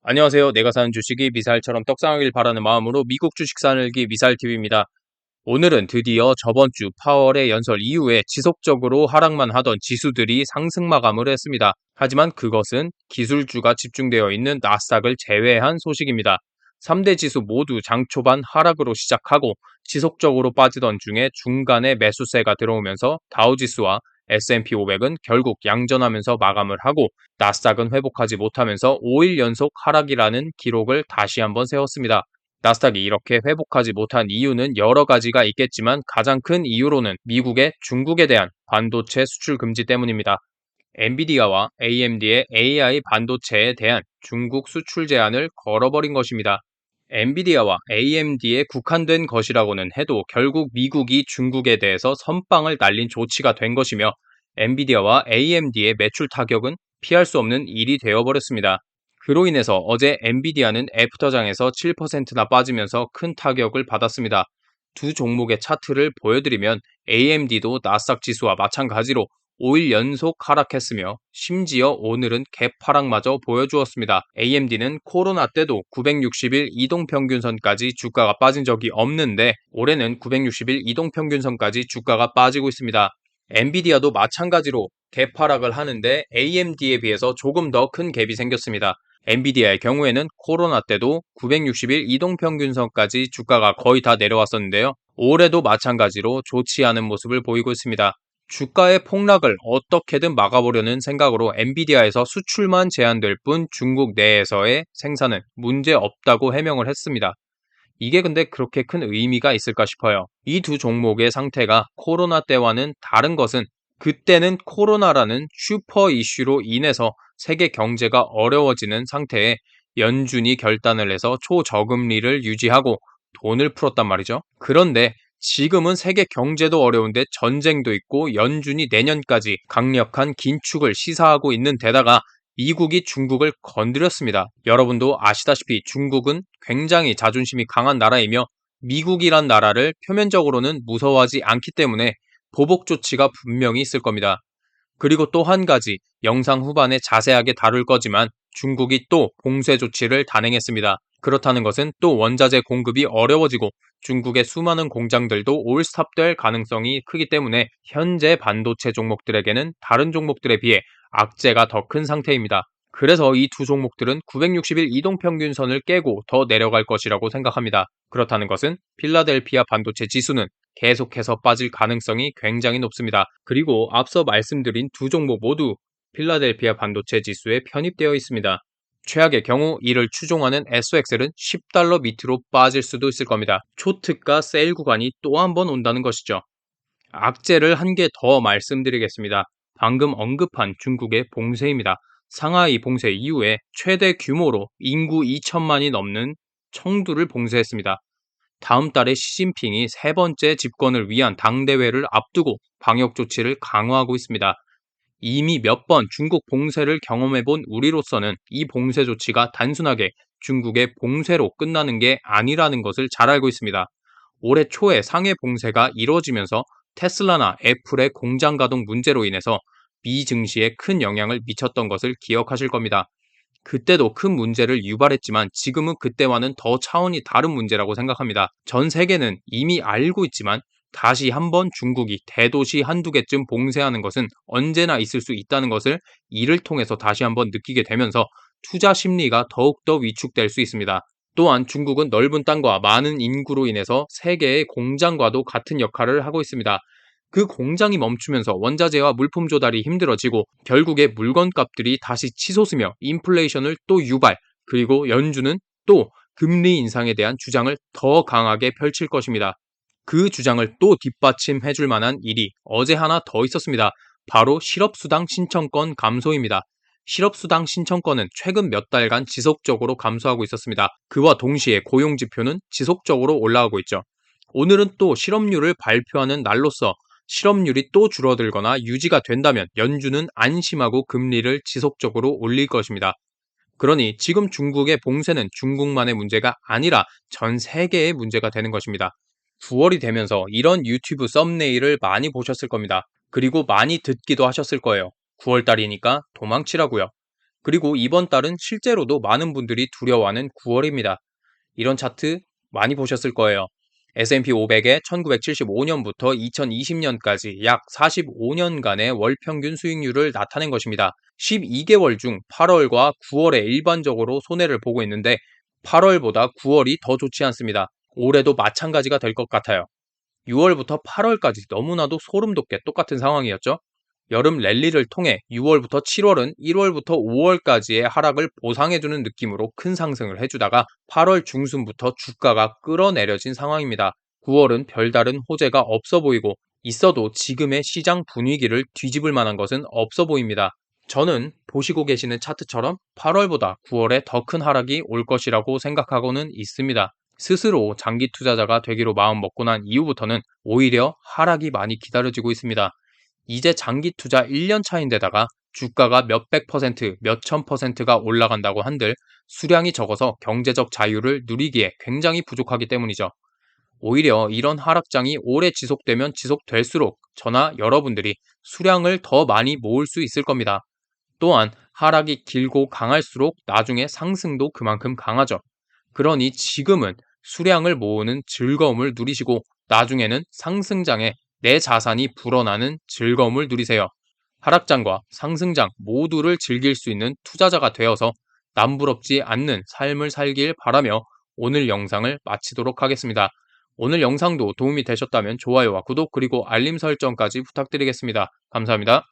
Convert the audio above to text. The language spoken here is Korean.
안녕하세요. 내가 사는 주식이 미사일처럼 떡상하길 바라는 마음으로 미국 주식 사늘기 미사일TV입니다. 오늘은 드디어 저번 주 파월의 연설 이후에 지속적으로 하락만 하던 지수들이 상승 마감을 했습니다. 하지만 그것은 기술주가 집중되어 있는 나스닥을 제외한 소식입니다. 3대 지수 모두 장 초반 하락으로 시작하고 지속적으로 빠지던 중에 중간에 매수세가 들어오면서 다우지수와 S&P 500은 결국 양전하면서 마감을 하고 나스닥은 회복하지 못하면서 5일 연속 하락이라는 기록을 다시 한번 세웠습니다. 나스닥이 이렇게 회복하지 못한 이유는 여러 가지가 있겠지만 가장 큰 이유로는 미국의 중국에 대한 반도체 수출 금지 때문입니다. 엔비디아와 AMD의 AI 반도체에 대한 중국 수출 제한을 걸어버린 것입니다. 엔비디아와 AMD에 국한된 것이라고는 해도 결국 미국이 중국에 대해서 선빵을 날린 조치가 된 것이며 엔비디아와 AMD의 매출 타격은 피할 수 없는 일이 되어버렸습니다. 그로 인해서 어제 엔비디아는 애프터장에서 7%나 빠지면서 큰 타격을 받았습니다. 두 종목의 차트를 보여드리면 AMD도 나스닥 지수와 마찬가지로 5일 연속 하락했으며 심지어 오늘은 갭하락마저 보여주었습니다. AMD는 코로나 때도 960일 이동평균선까지 주가가 빠진 적이 없는데 올해는 960일 이동평균선까지 주가가 빠지고 있습니다. 엔비디아도 마찬가지로 갭하락을 하는데 AMD에 비해서 조금 더 큰 갭이 생겼습니다. 엔비디아의 경우에는 코로나 때도 960일 이동평균선까지 주가가 거의 다 내려왔었는데요. 올해도 마찬가지로 좋지 않은 모습을 보이고 있습니다. 주가의 폭락을 어떻게든 막아보려는 생각으로 엔비디아에서 수출만 제한될 뿐 중국 내에서의 생산은 문제 없다고 해명을 했습니다. 이게 근데 그렇게 큰 의미가 있을까 싶어요. 이 두 종목의 상태가 코로나 때와는 다른 것은 그때는 코로나라는 슈퍼 이슈로 인해서 세계 경제가 어려워지는 상태에 연준이 결단을 해서 초저금리를 유지하고 돈을 풀었단 말이죠. 그런데 지금은 세계 경제도 어려운데 전쟁도 있고 연준이 내년까지 강력한 긴축을 시사하고 있는 데다가 미국이 중국을 건드렸습니다. 여러분도 아시다시피 중국은 굉장히 자존심이 강한 나라이며 미국이란 나라를 표면적으로는 무서워하지 않기 때문에 보복 조치가 분명히 있을 겁니다. 그리고 또 한 가지 영상 후반에 자세하게 다룰 거지만 중국이 또 봉쇄 조치를 단행했습니다. 그렇다는 것은 또 원자재 공급이 어려워지고 중국의 수많은 공장들도 올스탑될 가능성이 크기 때문에 현재 반도체 종목들에게는 다른 종목들에 비해 악재가 더 큰 상태입니다. 그래서 이 두 종목들은 960일 이동평균선을 깨고 더 내려갈 것이라고 생각합니다. 그렇다는 것은 필라델피아 반도체 지수는 계속해서 빠질 가능성이 굉장히 높습니다. 그리고 앞서 말씀드린 두 종목 모두 필라델피아 반도체 지수에 편입되어 있습니다. 최악의 경우 이를 추종하는 SOXL은 10달러 밑으로 빠질 수도 있을 겁니다. 초특가 세일 구간이 또 한 번 온다는 것이죠. 악재를 한 개 더 말씀드리겠습니다. 방금 언급한 중국의 봉쇄입니다. 상하이 봉쇄 이후에 최대 규모로 인구 2천만이 넘는 청두를 봉쇄했습니다. 다음 달에 시진핑이 세 번째 집권을 위한 당대회를 앞두고 방역 조치를 강화하고 있습니다. 이미 몇 번 중국 봉쇄를 경험해본 우리로서는 이 봉쇄 조치가 단순하게 중국의 봉쇄로 끝나는 게 아니라는 것을 잘 알고 있습니다. 올해 초에 상해 봉쇄가 이루어지면서 테슬라나 애플의 공장 가동 문제로 인해서 미 증시에 큰 영향을 미쳤던 것을 기억하실 겁니다. 그때도 큰 문제를 유발했지만 지금은 그때와는 더 차원이 다른 문제라고 생각합니다. 전 세계는 이미 알고 있지만 다시 한번 중국이 대도시 한두 개쯤 봉쇄하는 것은 언제나 있을 수 있다는 것을 이를 통해서 다시 한번 느끼게 되면서 투자 심리가 더욱더 위축될 수 있습니다. 또한 중국은 넓은 땅과 많은 인구로 인해서 세계의 공장과도 같은 역할을 하고 있습니다. 그 공장이 멈추면서 원자재와 물품 조달이 힘들어지고 결국에 물건값들이 다시 치솟으며 인플레이션을 또 유발, 그리고 연준은 또 금리 인상에 대한 주장을 더 강하게 펼칠 것입니다. 그 주장을 또 뒷받침해 줄 만한 일이 어제 하나 더 있었습니다. 바로 실업수당 신청권 감소입니다. 실업수당 신청권은 최근 몇 달간 지속적으로 감소하고 있었습니다. 그와 동시에 고용지표는 지속적으로 올라가고 있죠. 오늘은 또 실업률을 발표하는 날로서 실업률이 또 줄어들거나 유지가 된다면 연준은 안심하고 금리를 지속적으로 올릴 것입니다. 그러니 지금 중국의 봉쇄는 중국만의 문제가 아니라 전 세계의 문제가 되는 것입니다. 9월이 되면서 이런 유튜브 썸네일을 많이 보셨을 겁니다. 그리고 많이 듣기도 하셨을 거예요. 9월달이니까 도망치라고요. 그리고 이번 달은 실제로도 많은 분들이 두려워하는 9월입니다. 이런 차트 많이 보셨을 거예요. S&P 500의 1975년부터 2020년까지 약 45년간의 월 평균 수익률을 나타낸 것입니다. 12개월 중 8월과 9월에 일반적으로 손해를 보고 있는데 8월보다 9월이 더 좋지 않습니다. 올해도 마찬가지가 될 것 같아요. 6월부터 8월까지 너무나도 소름 돋게 똑같은 상황이었죠. 여름 랠리를 통해 6월부터 7월은 1월부터 5월까지의 하락을 보상해주는 느낌으로 큰 상승을 해주다가 8월 중순부터 주가가 끌어내려진 상황입니다. 9월은 별다른 호재가 없어 보이고 있어도 지금의 시장 분위기를 뒤집을 만한 것은 없어 보입니다. 저는 보시고 계시는 차트처럼 8월보다 9월에 더 큰 하락이 올 것이라고 생각하고는 있습니다. 스스로 장기 투자자가 되기로 마음먹고 난 이후부터는 오히려 하락이 많이 기다려지고 있습니다. 이제 장기 투자 1년 차인데다가 주가가 몇백 퍼센트, 몇천 퍼센트가 올라간다고 한들 수량이 적어서 경제적 자유를 누리기에 굉장히 부족하기 때문이죠. 오히려 이런 하락장이 오래 지속되면 지속될수록 저나 여러분들이 수량을 더 많이 모을 수 있을 겁니다. 또한 하락이 길고 강할수록 나중에 상승도 그만큼 강하죠. 그러니 지금은 수량을 모으는 즐거움을 누리시고 나중에는 상승장에 내 자산이 불어나는 즐거움을 누리세요. 하락장과 상승장 모두를 즐길 수 있는 투자자가 되어서 남부럽지 않는 삶을 살길 바라며 오늘 영상을 마치도록 하겠습니다. 오늘 영상도 도움이 되셨다면 좋아요와 구독 그리고 알림 설정까지 부탁드리겠습니다. 감사합니다.